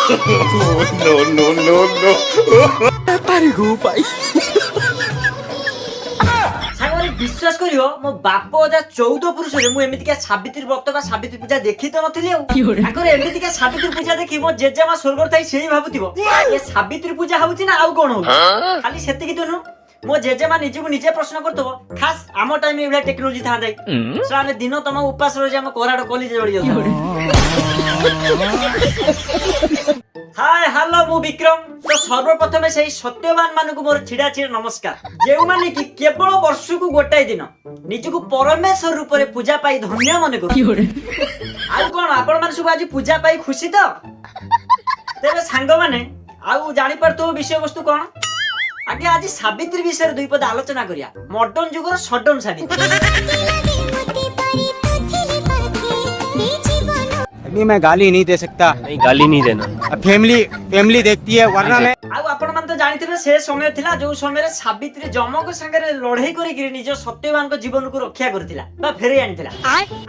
No, no, no, no. ସାଙ୍ଗମାନେ ବିଶ୍ୱାସ କରିବ ମୋ ବାପ ଅଜା 14 ପୁରୁଷରେ ମୁଁ ଏମିତିକା ସାବିତ୍ରୀ ବ୍ରତ ବା ସାବିତ୍ରୀ ପୂଜା ଦେଖି ତ ନଥିଲି ଆଉ ତାଙ୍କର ଏମିତିକା ସାବିତ୍ରୀ ପୂଜା ଦେଖି ମୋ ଜେଜେମା ସ୍ୱର୍ଗରେ ଥାଇ ସେଇ ଭାବୁଥିବ ଏ ସାବିତ୍ରୀ ପୂଜା ହଉଛି ନା ଆଉ କଣ ହଉଛି। ଖାଲି ସେତିକି ତ ନୁହଁ, ମୋ ଜେଜେମା ନିଜକୁ ନିଜେ ପ୍ରଶ୍ନ କରୁଥିବ ଖାସ୍ ଆମ ଟାଇମ୍ ଏଭଳିଆ ଟେକ୍ନୋଲୋଜି ଥାନ୍ତା ସେ ଆମେ ଦିନ ତମ ଉପାସ ରହି ଆମ କରାଡ କଲିଜେ ଜଳି ଯାଉଥିଲା। हाय हेलो मु विक्रम। तो सर्वप्रथमे सेही सत्यवान मानकु मोर छिडा छिडा नमस्कार जेउ माने कि केवल वर्ष को गोटाई दिन निजकु परमेश्वर रूप रे पूजा पाई धन्य माने करू आउ कोन आपण मान सब आज पूजा पाई खुशी तो तेरे सांग माने आउ जानि परतो विषय वस्तु कोन आगे आज सावित्री विषय दुई पद आलोचना करिया मॉडर्न जुगर सडन सावित्री। अभी मैं गाली नहीं दे सकता। नहीं गाली नहीं देना। अब फैमिली देखती है वरना मैं आउ आपण मान तो जानिथिबे से समय थिला जो समय रे सावित्री जमक संगे लड़ाई करी कि निज सत्यवान को जीवन को रक्षा करथिला बा फेरे आनिथिला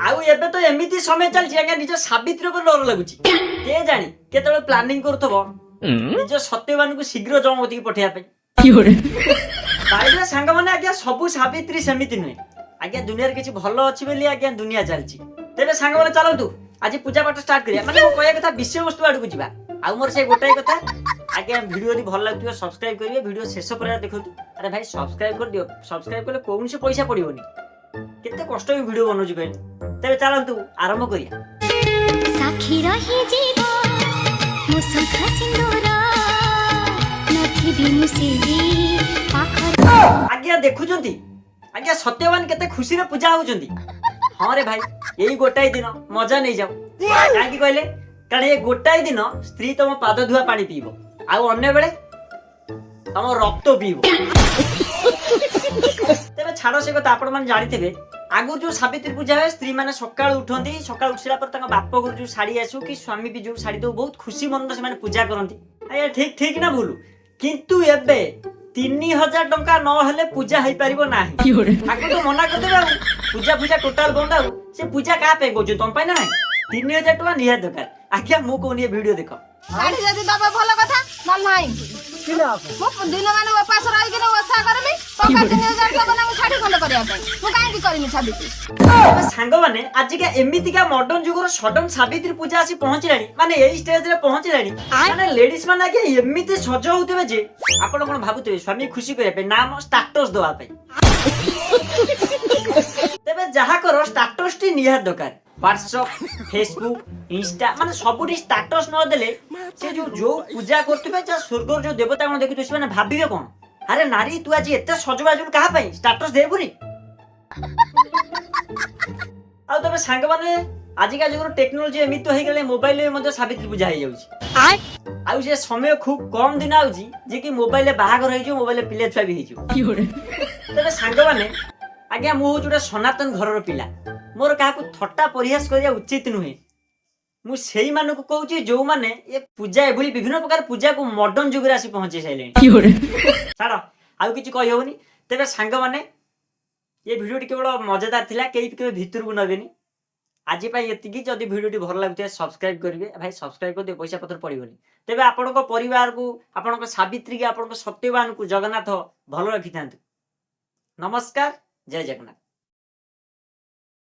आउ एबे तो एमिति समय चल छिया निज सावित्री पर डर लागुची के जानी केतळे प्लानिंग करथबो निज सत्यवान को शीघ्र जमवती की पठिया पे बाइले संग माने आज्ञा सब सावित्री समिति नुय आज्ञा दुनिया रे किछि भलो अछि बेली आज्ञा दुनिया चलछि तेबे संग माने चलतु आज पूजा पाठ स्टार्ट करिया माने मो कहया कथा विषय वस्तु आडू जिबा आ मोर से गोटाई कथा आगे वीडियो यदि भल लागथियो सब्सक्राइब करिवे वीडियो शेष पर देखथु अरे भाई सब्सक्राइब कर दियो सब्सक्राइब करले कोन से पैसा पड़िबोनी केते कष्ट ही वीडियो बनौजी कहले तेबे चलंतु आरंभ करिया साखी रही जीव मो सुख सिंदूर नथि बिनु सेवी पाखर आज्ञा देखुचंती आज्ञा सत्यवान केते खुशी रे पूजा होचंती। हाँ रे भाई यही गोटाई दिन मजा नहीं जाओ काहे कहले कारण ये गोटाई दिन स्त्री तुम पाद धुआ पानी पीबो आउ अन्य बेले तुम रक्त पीबो तेरे छाड़ से कथा आपण माने जानिथिबे आगु जो सावित्री पूजा है स्त्री माने सकाळ उठंती सकाळ उठिला पर तंग बाप घर जो साड़ी आसु कि स्वामी भी जो साड़ी दो बहुत खुशी मन से माने पूजा करंती आया ठीक ठीक ना भूलू किंतु एबे 3000 टंका न हेले पूजा हेई परिबो नाही आगु तो मना कर देबा पूजा पूजा टोटल बंद आउ से पूजा का पे गोजो तुम पाइ ना नहीं 3000 टका निया दरकार आख्या मु कोनी वीडियो देखो साड़ी जदी बाबा भलो कथा नल नाही मो दिन माने उपास रही के ओसा करमी टका 3000 टका ना साड़ी खंड करिया पे मु काहे की करमी साबित्री सांग माने आज के एमिति का मॉडर्न जुगर सडन सावित्री पूजा आसी पहुंचलानी माने एई स्टेज रे पहुंचलानी माने लेडीज माने के एमिति सज होतबे जे आपण कोन भाबुतबे स्वामी खुशी करे पे नाम स्टेटस दवा पे तेबे जहा करो स्टेटस टी निया दरकार व्हाट्सएप फेसबुक इंस्टा माने सबुठी स्टेटस न देले से जो पूजा करतबे जा स्वर्ग जो देवता कोन देखि तुसी माने भाबिबे कोन अरे नारी तू आज एते सजबाजुल कहा पई स्टेटस देबुनी आ तबे सांग माने आजिका जो टेक्नोलॉजी एमित हो गेले मोबाइल में मते सावित्री पूजा हो जाउची आ से समय खूब कम दिन आउची जे कि मोबाइल ले बाहागर होई जो मोबाइल ले पिले छुआ भी होई जो तबे सांग माने आज्ञा मु जोटा सनातन घरर पिला मोर काहाकू थट्टा परिहास करिया उचित नुहे मु सेही माने को कहूची जो माने ये पूजा एभली विभिन्न प्रकार पूजा को मॉडर्न जुग रे आसी पहुंचे साइलेनी छाड़ आउ किछि कहि होबनी तबे सांग माने ये वीडियो केवल मजेदार थिला केही भीतर को नबेनी आज एतिकी जदि वीडियो भल लगुए सब्सक्राइब करेंगे भाई सब्सक्राइब कर दिए पैसा पत्र पड़ोनी तेज आपण परिवार को आपण सावित्री की आपण सत्यवान को जगन्नाथ भल रखी था। नमस्कार जय जगन्नाथ।